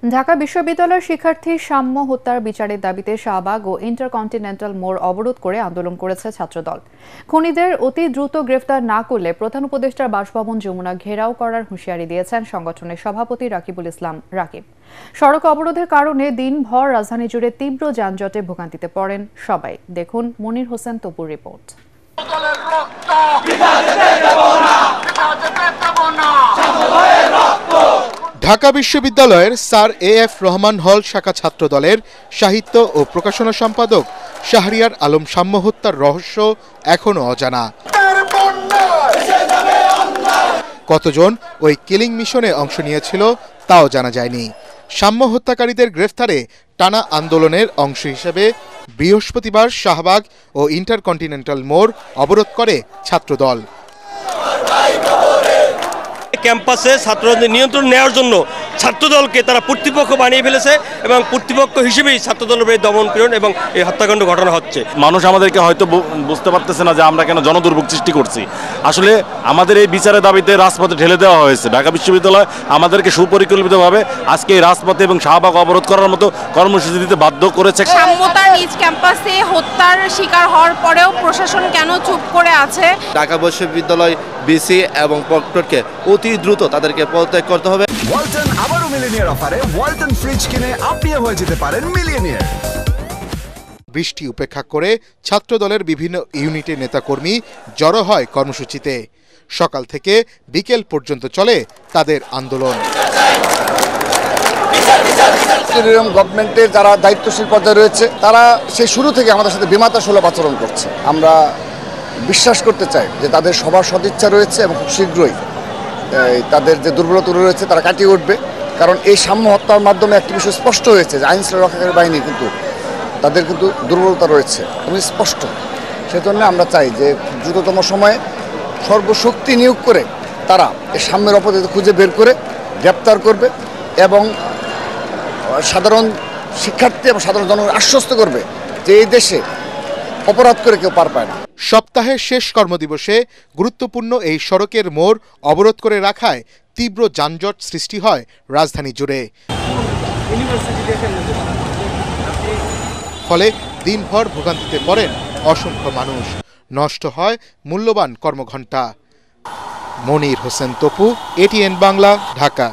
ঢাকা বিশ্ববিদ্যালয়ের শিক্ষার্থী সাম্য হত্যার বিচারের দাবিতে শাহবাগ ও ইন্টারকন্টিনেন্টাল মোড় অবরোধ করে আন্দোলন করেছে ছাত্রদল। খুনিদের অতি দ্রুত গ্রেফতার না করলে প্রধান উপদেষ্টার বাসভবন যমুনা ঘেরাও করার হুঁশিয়ারি দিয়েছেন সংগঠনের সভাপতি রাকিবুল ইসলাম রাকিব। সড়ক অবরোধের কারণে দিনভর রাজধানী জুড়ে তীব্র যানজটে ভোগান্তিতে পড়েন সবাই। দেখুন মনির হোসেন তপুর রিপোর্ট। ঢাকা বিশ্ববিদ্যালয়ের স্যার এএফ রহমান হল শাখা ছাত্রদলের সাহিত্য ও প্রকাশনা সম্পাদক শাহরিয়ার আলম সাম্য হত্যার রহস্য এখনো অজানা। কতজন ওই কিলিং মিশনে অংশ নিয়েছিল তাও জানা যায়নি। সাম্য হত্যাকারীদের গ্রেফতারে টানা আন্দোলনের অংশ হিসেবে বৃহস্পতিবার শাহবাগ ও ইন্টারকন্টিনেন্টাল মোড় অবরোধ করে ছাত্রদল। ক্যাম্পাসে ছাত্রদের নিয়ন্ত্রণ নেওয়ার জন্য ছাত্রদলকে তারা কর্তৃপক্ষ বানিয়ে ফেলেছে এবং কর্তৃপক্ষ হিসেবেই ছাত্রদলের এই দমন পীড়ন এবং এই হত্যাকাণ্ড ঘটনা হচ্ছে। মানুষ আমাদেরকে হয়তো বুঝতে পারতেছে না যে আমরা কেন জনদুর্ভোগ সৃষ্টি করছি। আসলে আমাদের এই বিচারের দাবিতে রাজপথে ঠেলে দেওয়া হয়েছে। ঢাকা বিশ্ববিদ্যালয় আমাদেরকে সুপরিকল্পিতভাবে আজকে এই রাজপথে এবং শাহবাগ অবরোধ করার মতো কর্মসূচি দিতে বাধ্য করেছে। সাম্যতার নিজ ক্যাম্পাসে হত্যার শিকার হওয়ার পরেও প্রশাসন কেন চুপ করে আছে? ঢাকা বিশ্ববিদ্যালয় বিসি এবং প্রক্টরকে অতি দ্রুত তাদেরকে পদত্যাগ করতে হবে। ওয়ালটন আবারও মিলিয়নিয়ার অফারে ওয়ালটন ফ্রিজ কিনে আপনিও হয়ে যেতে পারেন মিলিয়নিয়ার। বৃষ্টি উপেক্ষা করে ছাত্রদলের বিভিন্ন ইউনিটের নেতাকর্মী জড়ো হয় কর্মসূচিতে। সকাল থেকে বিকেল পর্যন্ত চলে তাদের আন্দোলন। গভর্নমেন্টের যারা দায়িত্বশীল পর্যায়ে রয়েছে তারা সেই শুরু থেকে আমাদের সাথে বিমাতা সুলভ আচরণ করছে। আমরা বিশ্বাস করতে চাই যে তাদের সবার সদিচ্ছা রয়েছে এবং খুব শীঘ্রই তাদের যে দুর্বলতা রয়েছে তারা কাটিয়ে উঠবে। কারণ এই সাম্য হত্যার মাধ্যমে একটি বিষয় স্পষ্ট হয়েছে যে আইনশৃঙ্খলা রক্ষাকারী বাহিনী কিন্তু তাদের কিন্তু দুর্বলতা রয়েছে এবং স্পষ্ট। সেজন্য আমরা চাই যে দ্রুততম সময়ে সর্বশক্তি নিয়োগ করে তারা এই সাম্যের অপরাধ খুঁজে বের করে গ্রেপ্তার করবে এবং সাধারণ শিক্ষার্থী এবং সাধারণ জনগণ আশ্বস্ত করবে যে এই দেশে অপরাধ করে কেউ পার পায় না। সপ্তাহের শেষ কর্মদিবসে গুরুত্বপূর্ণ এই সড়কের মোড় অবরোধ করে রাখায় তীব্র যানজট সৃষ্টি হয় রাজধানী জুড়ে। ফলে দিনভর ভোগান্তিতে পড়েন অসংখ্য মানুষ, নষ্ট হয় মূল্যবান কর্মঘণ্টা। মনির হোসেন তপু, এটিএন বাংলা, ঢাকা।